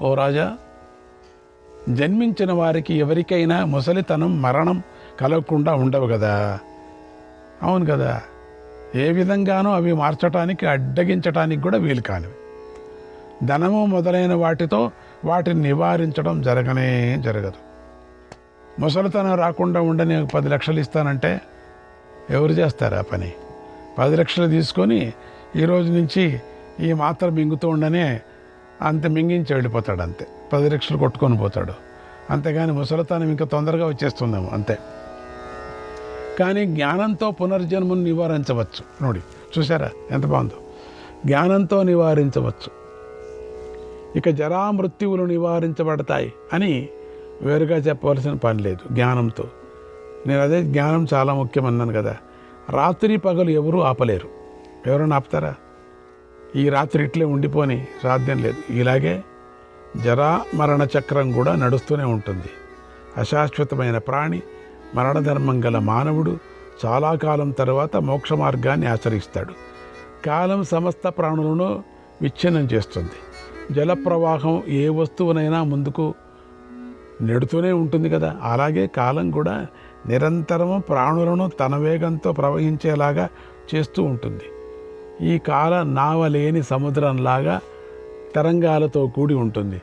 ఓ రాజా, జన్మించిన వారికి ఎవరికైనా ముసలితనం మరణం కలగకుండా ఉండవు కదా. అవును కదా. ఏ విధంగానూ అవి మార్చటానికి అడ్డగించటానికి కూడా వీలు కానివి. ధనము మొదలైన వాటితో వాటిని నివారించడం జరగదు. ముసలితనం రాకుండా ఉండని 10 లక్షలు ఇస్తానంటే ఎవరు చేస్తారు ఆ పని? 10 లక్షలు తీసుకొని ఈరోజు నుంచి ఈ మాత్ర మింగుతూ ఉండనే అంత మింగించి వెళ్ళిపోతాడు, అంతే. 10 లక్షలు కొట్టుకొని పోతాడు. అంతేగాని ముసలితనం ఇంకా తొందరగా వచ్చేస్తుందేమో, అంతే. కానీ జ్ఞానంతో పునర్జన్మను నివారించవచ్చు. నోడి, చూసారా ఎంత బాగుందో. జ్ఞానంతో నివారించవచ్చు. ఇక జరామృత్యువులు నివారించబడతాయి అని వేరుగా చెప్పవలసిన పని లేదు. జ్ఞానంతో. నేను అదే జ్ఞానం చాలా ముఖ్యమన్నాను కదా. రాత్రి పగలు ఎవరూ ఆపలేరు. ఎవరైనా ఆపుతారా? ఈ రాత్రి ఇట్లే ఉండిపోని సాధ్యం లేదు. ఇలాగే జరా మరణ చక్రం కూడా నడుస్తూనే ఉంటుంది. అశాశ్వతమైన ప్రాణి, మరణధర్మం గల మానవుడు చాలా కాలం తర్వాత మోక్ష మార్గాన్ని ఆచరిస్తాడు. కాలం సమస్త ప్రాణులను విచ్ఛిన్నం చేస్తుంది. జలప్రవాహం ఏ వస్తువునైనా ముందుకు నెడుతూనే ఉంటుంది కదా. అలాగే కాలం కూడా నిరంతరము ప్రాణులను తన వేగంతో ప్రవహించేలాగా చేస్తూ ఉంటుంది. ఈ కాల నావలేని సముద్రంలాగా తరంగాలతో కూడి ఉంటుంది.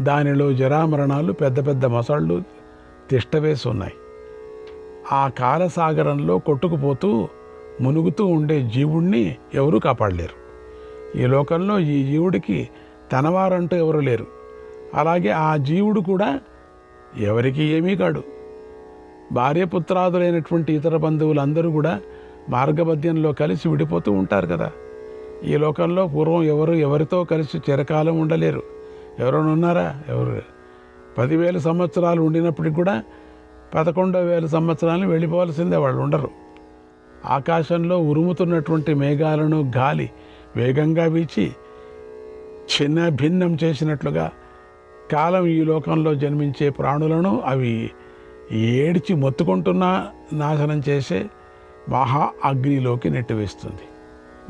దానిలో జరామరణాలు పెద్ద పెద్ద మొసళ్ళు తిష్టవేసి ఉన్నాయి. ఆ కాలసాగరంలో కొట్టుకుపోతూ మునుగుతూ ఉండే జీవుణ్ణి ఎవరూ కాపాడలేరు. ఈ లోకంలో ఈ జీవుడికి తనవారంటూ ఎవరు లేరు. అలాగే ఆ జీవుడు కూడా ఎవరికి ఏమీ కాడు. భార్యపుత్రాదులైనటువంటి ఇతర బంధువులందరూ కూడా మార్గమధ్యంలో కలిసి విడిపోతూ ఉంటారు కదా. ఈ లోకంలో పూర్వం ఎవరితో కలిసి చిరకాలం ఉండలేరు. ఎవరైనా ఉన్నారా? ఎవరు? 10,000 సంవత్సరాలు ఉండినప్పటికి కూడా 11,000 సంవత్సరాలు వెళ్ళిపోవాల్సిందే, వాళ్ళు ఉండరు. ఆకాశంలో ఉరుముతున్నటువంటి మేఘాలను గాలి వేగంగా వీచి చిన్న భిన్నం చేసినట్లుగా కాలం ఈ లోకంలో జన్మించే ప్రాణులను అవి ఏడ్చి మొత్తుకుంటున్నా నాశనం చేసే మహా అగ్నిలోకి నెట్టివేస్తుంది.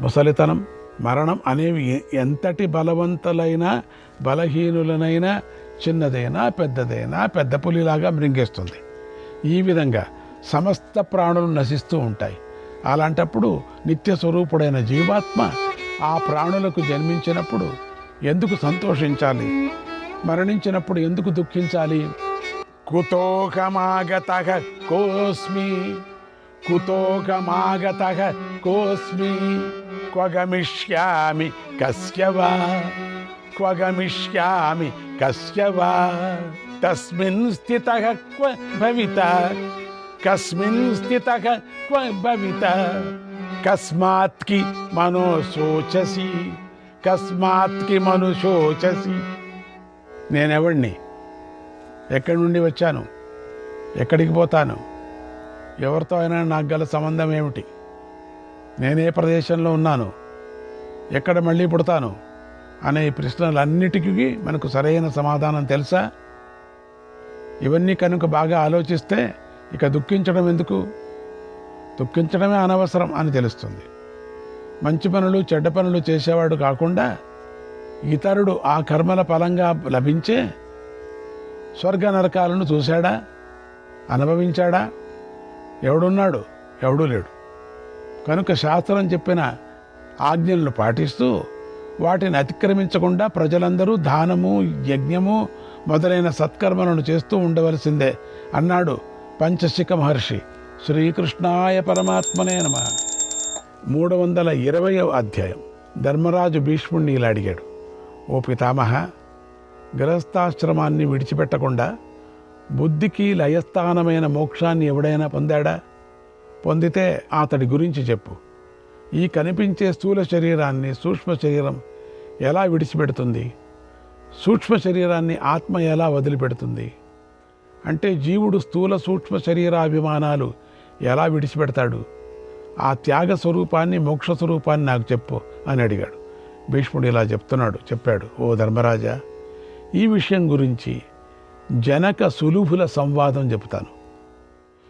ముసలితనం, మరణం అనేవి ఎంతటి బలవంతులైనా బలహీనులనైనా చిన్నదైనా పెద్దదైనా పెద్ద పులిలాగా మృంగేస్తుంది. ఈ విధంగా సమస్త ప్రాణులు నశిస్తూ ఉంటాయి. అలాంటప్పుడు నిత్య స్వరూపుడైన జీవాత్మ ఆ ప్రాణులకు జన్మించినప్పుడు ఎందుకు సంతోషించాలి? మరణించినప్పుడు ఎందుకు దుఃఖించాలి? కుతోకమాగతః కోస్మి కుతోకమాగతః కోస్మి క్వగమిష్యామి కస్యవా క్వగమిష్యామి కస్యవా తస్మిన్ స్థితః క్వ భవిత కస్మిన్ స్థితః క్వ భవిత కస్మాత్కి మనో శోచసి కస్మాత్కి మను శోచసి. నేనెవడిని? ఎక్కడి నుండి వచ్చాను? ఎక్కడికి పోతాను? ఎవరితో అయినా నాకు గల సంబంధం ఏమిటి? నేనే ప్రదేశంలో ఉన్నాను? ఎక్కడ మళ్ళీ పుడతాను? అనే ప్రశ్నలన్నిటికీ మనకు సరైన సమాధానం తెలుసా? ఇవన్నీ కనుక బాగా ఆలోచిస్తే ఇక దుఃఖించడం ఎందుకు? దుఃఖించడమే అనవసరం అని తెలుస్తుంది. మంచి పనులు చెడ్డ పనులు చేసేవాడు కాకుండా ఇతరుడు ఆ కర్మల ఫలంగా లభించే స్వర్గ నరకాలను చూశాడా? అనుభవించాడా? ఎవడున్నాడు? ఎవడూ లేడు. కనుక శాస్త్రం చెప్పిన ఆజ్ఞలను పాటిస్తూ వాటిని అతిక్రమించకుండా ప్రజలందరూ దానము, యజ్ఞము మొదలైన సత్కర్మలను చేస్తూ ఉండవలసిందే అన్నాడు పంచశిఖ మహర్షి. శ్రీకృష్ణాయ పరమాత్మనే నమః. 320వ అధ్యాయం. ధర్మరాజు భీష్ముడిని ఇలా అడిగాడు. ఓ పితామహ, గృహస్థాశ్రమాన్ని విడిచిపెట్టకుండా బుద్ధికి లయస్థానమైన మోక్షాన్ని ఎవడైనా పొందాడా? పొందితే అతడి గురించి చెప్పు. ఈ కనిపించే స్థూల శరీరాన్ని సూక్ష్మ శరీరం ఎలా విడిచిపెడుతుంది? సూక్ష్మ శరీరాన్ని ఆత్మ ఎలా వదిలిపెడుతుంది? అంటే జీవుడు స్థూల సూక్ష్మ శరీరాభిమానాలు ఎలా విడిచిపెడతాడు? ఆ త్యాగ స్వరూపాన్ని, మోక్ష స్వరూపాన్ని నాకు చెప్పు అని అడిగాడు. భీష్ముడు ఇలా చెప్పాడు. ఓ ధర్మరాజా, ఈ విషయం గురించి జనక సులుభుల సంవాదం చెబుతాను.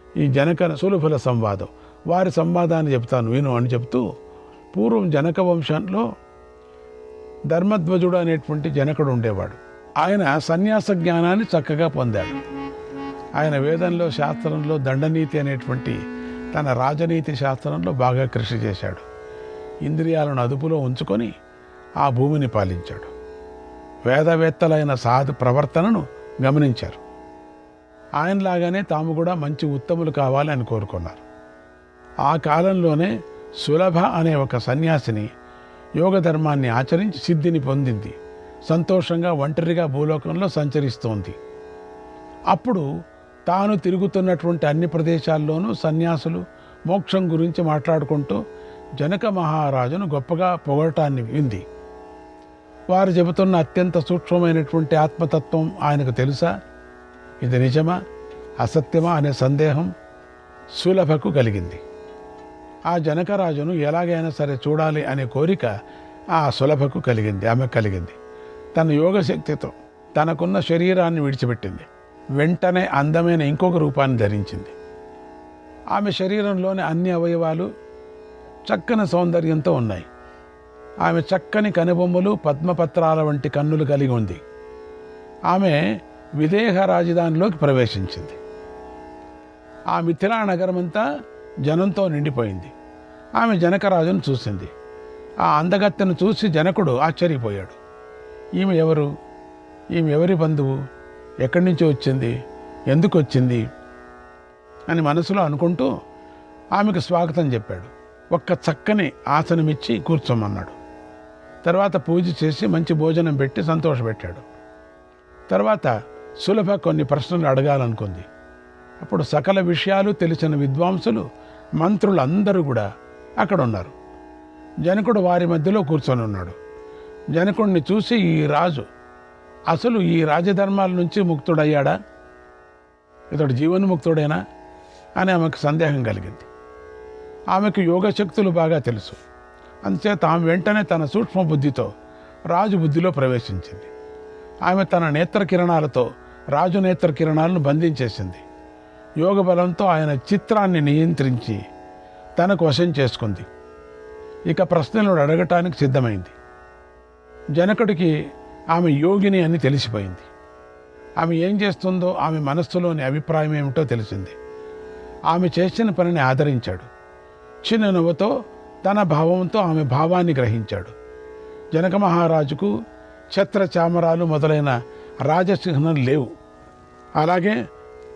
ఈ జనక సులుభుల సంవాదం, వారి సంవాదాన్ని చెప్తాను విను అని చెప్తూ, పూర్వం జనక వంశంలో ధర్మధ్వజుడు అనేటువంటి జనకుడు ఉండేవాడు. ఆయన సన్యాస జ్ఞానాన్ని చక్కగా పొందాడు. ఆయన వేదంలో, శాస్త్రంలో, దండనీతి అనేటువంటి తన రాజనీతి శాస్త్రంలో బాగా కృషి చేశాడు. ఇంద్రియాలను అదుపులో ఉంచుకొని ఆ భూమిని పాలించాడు. వేదవేత్తలైన సాధు ప్రవర్తనను గమనించారు. ఆయనలాగానే తాము కూడా మంచి ఉత్తములు కావాలి అని కోరుకున్నారు. ఆ కాలంలోనే సులభ అనే ఒక సన్యాసిని యోగ ధర్మాన్ని ఆచరించి సిద్ధిని పొందింది. సంతోషంగా ఒంటరిగా భూలోకంలో సంచరిస్తోంది. అప్పుడు తాను తిరుగుతున్నటువంటి అన్ని ప్రదేశాల్లోనూ సన్యాసులు మోక్షం గురించి మాట్లాడుకుంటూ జనక మహారాజును గొప్పగా పొగడటాన్ని వింది. వారు చెబుతున్న అత్యంత సూక్ష్మమైనటువంటి ఆత్మతత్వం ఆయనకు తెలుసా? ఇది నిజమా అసత్యమా అనే సందేహం సులభకు కలిగింది. ఆ జనకరాజును ఎలాగైనా సరే చూడాలి అనే కోరిక ఆ సులభకు కలిగింది. ఆమె కలిగింది. తన యోగశక్తితో తనకున్న శరీరాన్ని విడిచిపెట్టింది. వెంటనే అందమైన ఇంకొక రూపాన్ని ధరించింది. ఆమె శరీరంలోని అన్ని అవయవాలు చక్కని సౌందర్యంతో ఉన్నాయి. ఆమె చక్కని కనుబొమ్మలు, పద్మపత్రాల వంటి కన్నులు కలిగి ఉంది. ఆమె విదేహ రాజధానిలోకి ప్రవేశించింది. ఆ మిథిలా నగరమంతా జనంతో నిండిపోయింది. ఆమె జనకరాజును చూసింది. ఆ అందగత్తెను చూసి జనకుడు ఆశ్చర్యపోయాడు. ఈమె ఎవరు? ఈమె ఎవరి బంధువు? ఎక్కడి నుంచి వచ్చింది? ఎందుకు వచ్చింది అని మనసులో అనుకుంటూ ఆమెకు స్వాగతం చెప్పాడు. ఒక్క చక్కని ఆసనమిచ్చి కూర్చోమన్నాడు. తర్వాత పూజ చేసి మంచి భోజనం పెట్టి సంతోషపెట్టాడు. తర్వాత సులభ కొన్ని ప్రశ్నలు అడగాలనుకుంది. అప్పుడు సకల విషయాలు తెలిసిన విద్వాంసులు, మంత్రులు అందరూ కూడా అక్కడ ఉన్నారు. జనకుడు వారి మధ్యలో కూర్చొని ఉన్నాడు. జనకుడిని చూసి ఈ రాజు అసలు ఈ రాజధర్మాల నుంచి ముక్తుడయ్యాడా? ఇతడు జీవన్ముక్తుడేనా అని ఆమెకు సందేహం కలిగింది. ఆమెకు యోగశక్తులు బాగా తెలుసు. అందుచేత ఆమె వెంటనే తన సూక్ష్మ బుద్ధితో రాజు బుద్ధిలో ప్రవేశించింది. ఆమె తన నేత్రకిరణాలతో రాజు నేత్రకిరణాలను బంధించేసింది. యోగ బలంతో ఆయన చిత్రాన్ని నియంత్రించి తనకు వశం చేసుకుంది. ఇక ప్రశ్నలు అడగటానికి సిద్ధమైంది. జనకుడికి ఆమె యోగిని అని తెలిసిపోయింది. ఆమె ఏం చేస్తుందో, ఆమె మనస్సులోని అభిప్రాయం ఏమిటో తెలిసింది. ఆమె చేసిన పనిని ఆదరించాడు. చిన్న నవ్వుతో తన భావంతో ఆమె భావాన్ని గ్రహించాడు. జనక మహారాజుకు ఛత్ర చామరాలు మొదలైన రాజచిహ్నాలు లేవు. అలాగే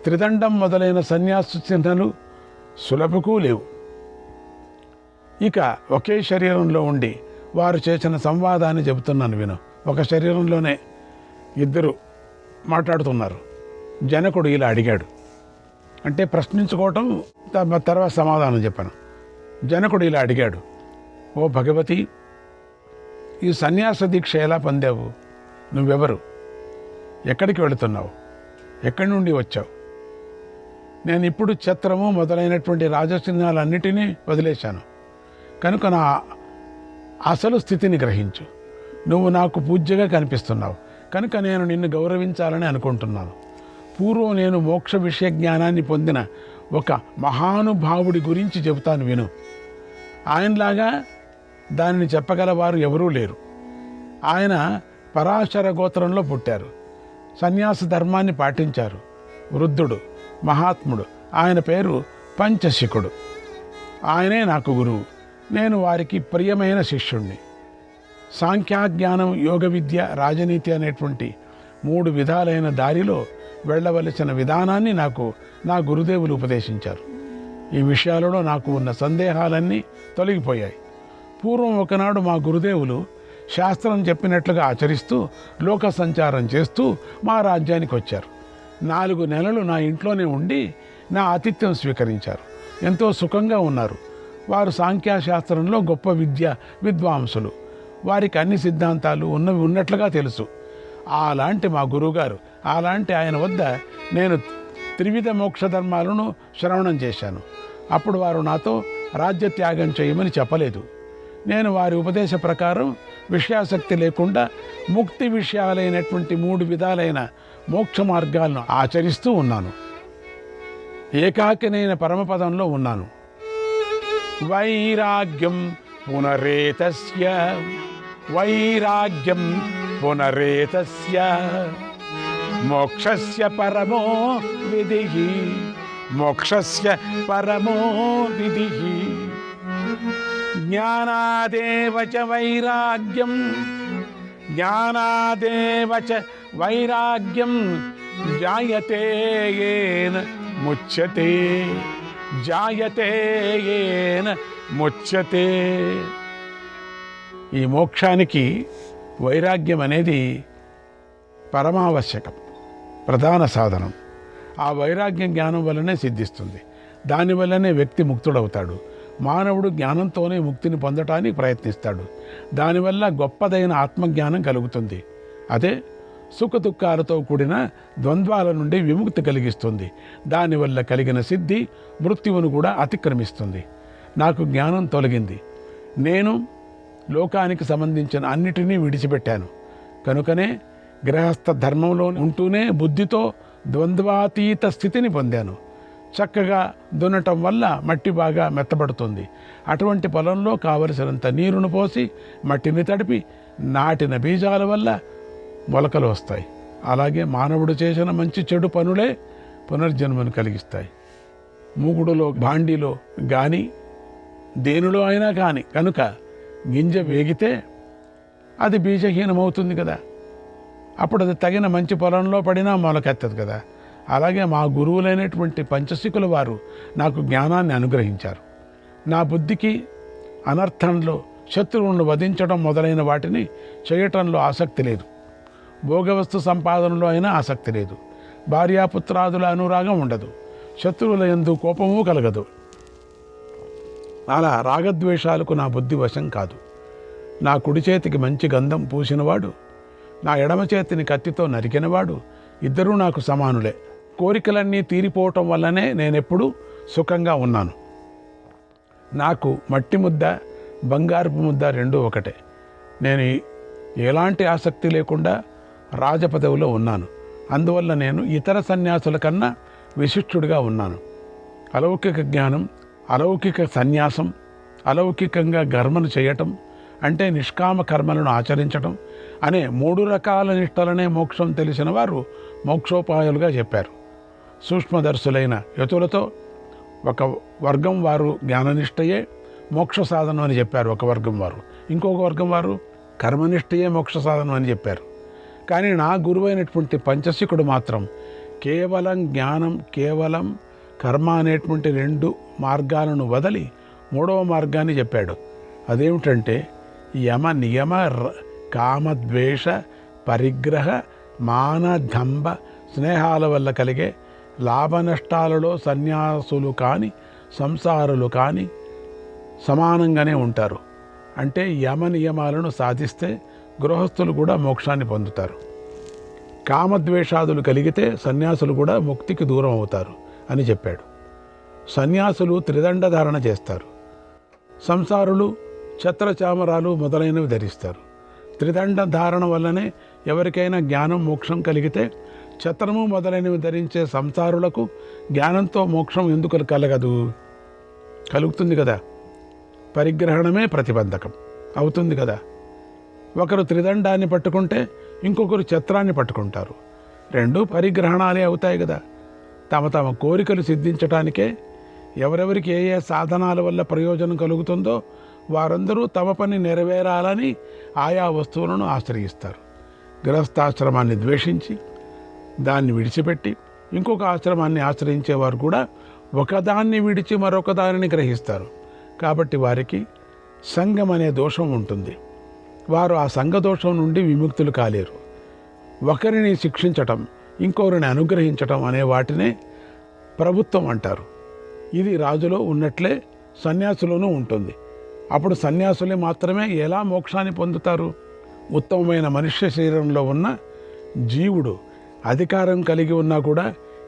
త్రిదండం మొదలైన సన్యాస చిహ్నాలు సులభకు లేవు. ఇక ఒకే శరీరంలో ఉండి వారు చేసిన సంవాదాన్ని చెబుతున్నాను విను. ఒక శరీరంలోనే ఇద్దరు మాట్లాడుతున్నారు. జనకుడు ఇలా అడిగాడు. అంటే ప్రశ్నించుకోవటం, తర్వాత సమాధానం చెప్పాను. జనకుడు ఇలా అడిగాడు. ఓ భగవతి, ఈ సన్యాస దీక్ష ఎలా పొందావు? నువ్వెవరు? ఎక్కడికి వెళుతున్నావు? ఎక్కడి నుండి వచ్చావు? నేను ఇప్పుడు ఛత్రము మొదలైనటువంటి రాజచిహ్నాలన్నిటినీ వదిలేశాను కనుక నా అసలు స్థితిని గ్రహించు. నువ్వు నాకు పూజ్యగా కనిపిస్తున్నావు కనుక నేను నిన్ను గౌరవించాలని అనుకుంటున్నాను. పూర్వం నేను మోక్ష విషయ జ్ఞానాన్ని పొందిన ఒక మహానుభావుడి గురించి చెబుతాను విను. ఆయనలాగా దానిని చెప్పగలవారు ఎవరూ లేరు. ఆయన పరాశర గోత్రంలో పుట్టారు. సన్యాస ధర్మాన్ని పాటించారు. వృద్ధుడు, మహాత్ముడు. ఆయన పేరు పంచశిఖుడు. ఆయనే నాకు గురువు. నేను వారికి ప్రియమైన శిష్యుణ్ణి. సాంఖ్యాజ్ఞానం, యోగ విద్య, రాజనీతి అనేటువంటి 3 విధాలైన దారిలో వెళ్ళవలసిన విధానాన్ని నాకు నా గురుదేవులు ఉపదేశించారు. ఈ విషయాలలో నాకు ఉన్న సందేహాలన్నీ తొలగిపోయాయి. పూర్వం ఒకనాడు మా గురుదేవులు శాస్త్రం చెప్పినట్లుగా ఆచరిస్తూ లోక సంచారం చేస్తూ మా రాజ్యానికి వచ్చారు. 4 నెలలు నా ఇంట్లోనే ఉండి నా ఆతిథ్యం స్వీకరించారు. ఎంతో సుఖంగా ఉన్నారు. వారు సాంఖ్యశాస్త్రంలో గొప్ప విద్వాంసులు. వారికి అన్ని సిద్ధాంతాలు ఉన్నట్లుగా తెలుసు. అలాంటి మా గురువుగారు, అలాంటి ఆయన వద్ద నేను త్రివిధ మోక్ష ధర్మాలను శ్రవణం చేశాను. అప్పుడు వారు నాతో రాజ్యత్యాగం చేయమని చెప్పలేదు. నేను వారి ఉపదేశ ప్రకారం విషయాసక్తి లేకుండా ముక్తి విషయాలైనటువంటి 3 విధాలైన మోక్ష మార్గాలను ఆచరిస్తూ ఉన్నాను. ఏకాకినైన పరమపదంలో ఉన్నాను. వైరాగ్యం పునరేతస్య వైరాగ్యం పునరేతస్య మోక్షస్య పరమో విధిః. మోక్షస్య పరమో విధిః. జ్ఞానాదేవ చ వైరాగ్యం. జ్ఞానాదేవ చ వైరాగ్యం జాయతే యేన ముచ్యతే. జాయతే యేన ముచ్యతే. ఈ మోక్షానికి వైరాగ్యం అనేది పరమావశ్యకం, ప్రధాన సాధనం. ఆ వైరాగ్యం జ్ఞానం వల్లనే సిద్ధిస్తుంది. దానివల్లనే వ్యక్తి ముక్తుడవుతాడు. మానవుడు జ్ఞానంతోనే ముక్తిని పొందటానికి ప్రయత్నిస్తాడు. దానివల్ల గొప్పదైన ఆత్మజ్ఞానం కలుగుతుంది. అదే సుఖ దుఃఖాలతో కూడిన ద్వంద్వాల నుండి విముక్తి కలిగిస్తుంది. దానివల్ల కలిగిన సిద్ధి మృత్యువును కూడా అతిక్రమిస్తుంది. నాకు జ్ఞానం తొలగింది. నేను లోకానికి సంబంధించిన అన్నిటినీ విడిచిపెట్టాను. కనుకనే గృహస్థ ధర్మంలో ఉంటూనే బుద్ధితో ద్వంద్వాతీత స్థితిని పొందాను. చక్కగా దున్నటం వల్ల మట్టి బాగా మెత్తబడుతుంది. అటువంటి పొలంలో కావలసినంత నీరును పోసి మట్టిని తడిపి నాటిన బీజాల వల్ల మొలకలు వస్తాయి. అలాగే మానవుడు చేసిన మంచి చెడు పనులే పునర్జన్మను కలిగిస్తాయి. మూగుడులో భాండీలో కానీ దేనిలో అయినా కానీ కనుక గింజ వేగితే అది బీజహీనమవుతుంది కదా. అప్పుడు అది తగిన మంచి పొలంలో పడినా మొలకెత్తదు కదా. అలాగే మా గురువులైనటువంటి పంచశిఖుల వారు నాకు జ్ఞానాన్ని అనుగ్రహించారు. నా బుద్ధికి అనర్థంలో శత్రువులను వధించడం మొదలైన వాటిని చేయటంలో ఆసక్తి లేదు. భోగవస్తు సంపాదనలో అయినా ఆసక్తి లేదు. భార్యాపుత్రాదుల అనురాగం ఉండదు. శత్రువుల యందు కోపము కలగదు. అలా రాగద్వేషాలకు నా బుద్ధి వశం కాదు. నా కుడి చేతికి మంచి గంధం పూసినవాడు, నా ఎడమ చేతిని కత్తితో నరికినవాడు ఇద్దరూ నాకు సమానులే. కోరికలన్నీ తీరిపోవటం వల్లనే నేనెప్పుడూ సుఖంగా ఉన్నాను. నాకు మట్టి ముద్ద, బంగారపు ముద్ద రెండూ ఒకటే. నేను ఎలాంటి ఆసక్తి లేకుండా రాజపదవిలో ఉన్నాను. అందువల్ల నేను ఇతర సన్యాసుల కన్నా విశిష్టుడిగా ఉన్నాను. అలౌకిక జ్ఞానం, అలౌకిక సన్యాసం, అలౌకికంగా కర్మను చేయటం అంటే నిష్కామ కర్మలను ఆచరించటం అనే 3 రకాల నిష్టలనే మోక్షం తెలిసిన వారు మోక్షోపాయాలుగా చెప్పారు. సూక్ష్మదర్శులైన యతులతో ఒక వర్గం వారు జ్ఞాననిష్టయే మోక్ష సాధనం అని చెప్పారు. ఒక వర్గం వారు, ఇంకొక వర్గం వారు కర్మనిష్టయే మోక్ష సాధనం అని చెప్పారు. కానీ నా గురువైనటువంటి పంచశిఖుడు మాత్రం కేవలం జ్ఞానం, కేవలం కర్మ అనేటువంటి 2 మార్గాలను వదిలి 3వ మార్గాన్ని చెప్పాడు. అదేమిటంటే యమ నియమ కామద్వేష పరిగ్రహ మానదంభ స్నేహాల వల్ల కలిగే లాభ నష్టాలలో సన్యాసులు కానీ సంసారులు కానీ సమానంగానే ఉంటారు. అంటే యమ నియమాలను సాధిస్తే గృహస్థులు కూడా మోక్షాన్ని పొందుతారు. కామద్వేషాదులు కలిగితే సన్యాసులు కూడా ముక్తికి దూరం అవుతారు అని చెప్పాడు. సన్యాసులు త్రిదండ ధారణ చేస్తారు. సంసారులు ఛత్రచామరాలు మొదలైనవి ధరిస్తారు. త్రిదండ ధారణ వల్లనే ఎవరికైనా జ్ఞానం, మోక్షం కలిగితే ఛత్రము మొదలైనవి ధరించే సంసారులకు జ్ఞానంతో మోక్షం ఎందుకు కలగదు? కలుగుతుంది కదా. పరిగ్రహణమే ప్రతిబంధకం అవుతుంది కదా. ఒకరు త్రిదండాన్ని పట్టుకుంటే ఇంకొకరు ఛత్రాన్ని పట్టుకుంటారు. 2 పరిగ్రహణాలే అవుతాయి కదా. తమ తమ కోరికలు సిద్ధించటానికే ఎవరెవరికి ఏ సాధనాల వల్ల ప్రయోజనం కలుగుతుందో వారందరూ తమ పని నెరవేరాలని ఆయా వస్తువులను ఆశ్రయిస్తారు. గృహస్థాశ్రమాన్ని ద్వేషించి దాన్ని విడిచిపెట్టి ఇంకొక ఆశ్రమాన్ని ఆశ్రయించేవారు కూడా ఒకదాన్ని విడిచి మరొక దానిని గ్రహిస్తారు. కాబట్టి వారికి సంగం అనే దోషం ఉంటుంది. వారు ఆ సంఘదోషం నుండి విముక్తులు కాలేరు. ఒకరిని శిక్షించటం, ఇంకొకరిని అనుగ్రహించటం అనే వాటినే ప్రభుత్వం అంటారు. ఇది రాజులో ఉన్నట్లే సన్యాసులోనూ ఉంటుంది. అప్పుడు సన్యాసులే మాత్రమే ఎలా మోక్షాన్ని పొందుతారు? ఉత్తమమైన మనుష్య శరీరంలో ఉన్న జీవుడు అధికారం కలిగి ఉన్నా కూడా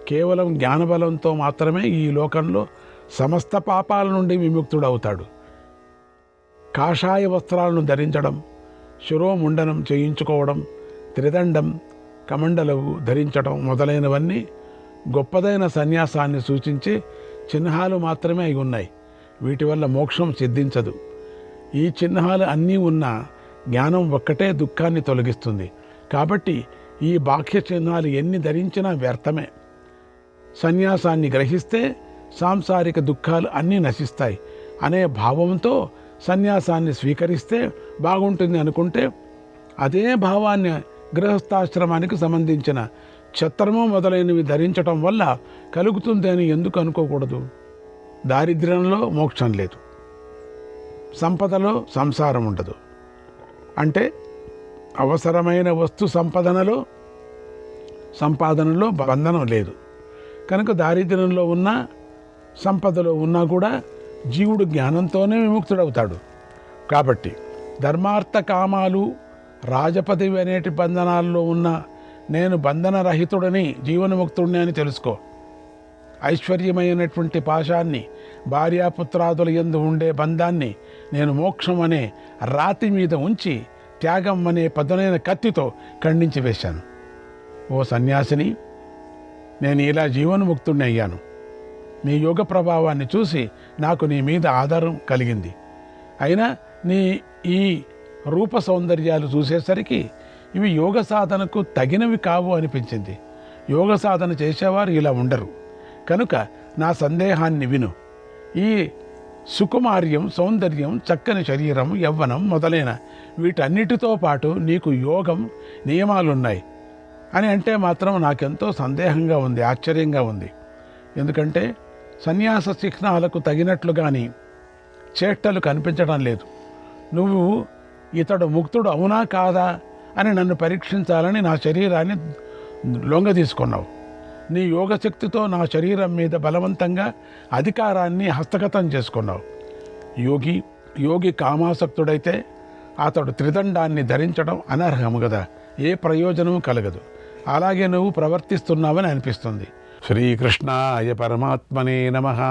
కేవలం జ్ఞానబలంతో మాత్రమే ఈ లోకంలో సమస్త పాపాల నుండి విముక్తుడవుతాడు. కాషాయ వస్త్రాలను ధరించడం, శిరోముండనం చేయించుకోవడం, త్రిదండం, కమండలవు ధరించడం మొదలైనవన్నీ గొప్పదైన సన్యాసాన్ని సూచించే చిహ్నాలు మాత్రమే అయి ఉన్నాయి. వీటి వల్ల మోక్షం సిద్ధించదు. ఈ చిహ్నాలు అన్నీ ఉన్నా జ్ఞానం ఒక్కటే దుఃఖాన్ని తొలగిస్తుంది. కాబట్టి ఈ బాహ్య చిహ్నాలు ఎన్ని ధరించినా వ్యర్థమే. సన్యాసాన్ని గ్రహిస్తే సాంసారిక దుఃఖాలు అన్నీ నశిస్తాయి అనే భావంతో సన్యాసాన్ని స్వీకరిస్తే బాగుంటుంది అనుకుంటే, అదే భావాన్ని గృహస్థాశ్రమానికి సంబంధించిన ఛత్రము మొదలైనవి ధరించటం వల్ల కలుగుతుంది అని ఎందుకు అనుకోకూడదు? దారిద్ర్యంలో మోక్షం లేదు, సంపదలో సంసారం ఉండదు. అంటే అవసరమైన వస్తు సంపాదనలో బంధనం లేదు. కనుక దారిద్ర్యంలో ఉన్నా సంపదలో ఉన్నా కూడా జీవుడు జ్ఞానంతోనే విముక్తుడవుతాడు. కాబట్టి ధర్మార్థ కామాలు రాజపదవి అనేటి బంధనాల్లో ఉన్న నేను బంధనరహితుడని జీవన్ముక్తుడిని అని తెలుసుకో. ఐశ్వర్యమైనటువంటి పాశాన్ని, భార్యాపుత్రాదుల యందు ఉండే బంధాన్ని నేను మోక్షం అనే రాతి మీద ఉంచి త్యాగం అనే పదునైన కత్తితో ఖండించి వేశాను. ఓ సన్యాసిని, నేను ఇలా జీవన్ముక్తుడిని అయ్యాను. నీ యోగ ప్రభావాన్ని చూసి నాకు నీ మీద ఆధారం కలిగింది. అయినా నీ ఈ రూప సౌందర్యాలు చూసేసరికి ఇవి యోగ సాధనకు తగినవి కావు అనిపించింది. యోగ సాధన చేసేవారు ఇలా ఉండరు. కనుక నా సందేహాన్ని విను. ఈ సుకుమార్యం, సౌందర్యం, చక్కని శరీరం, యవ్వనం మొదలైన వీటన్నిటితో పాటు నీకు యోగం నియమాలున్నాయి అని అంటే మాత్రం నాకెంతో సందేహంగా ఉంది, ఆశ్చర్యంగా ఉంది. ఎందుకంటే సన్యాస చిహ్నాలకు తగినట్లు కానీ చేష్టలు కనిపించడం లేదు. నువ్వు ఇతడు ముక్తుడు అవునా కాదా అని నన్ను పరీక్షించాలని నా శరీరాన్ని లొంగ తీసుకున్నావు. నీ యోగశక్తితో నా శరీరం మీద బలవంతంగా అధికారాన్ని హస్తగతం చేసుకున్నావు. యోగి కామాసక్తుడైతే అతడు త్రిదండాన్ని ధరించడం అనర్హము కదా, ఏ ప్రయోజనము కలగదు. అలాగే నువ్వు ప్రవర్తిస్తున్నావని అనిపిస్తుంది. శ్రీకృష్ణాయ పరమాత్మనే నమః.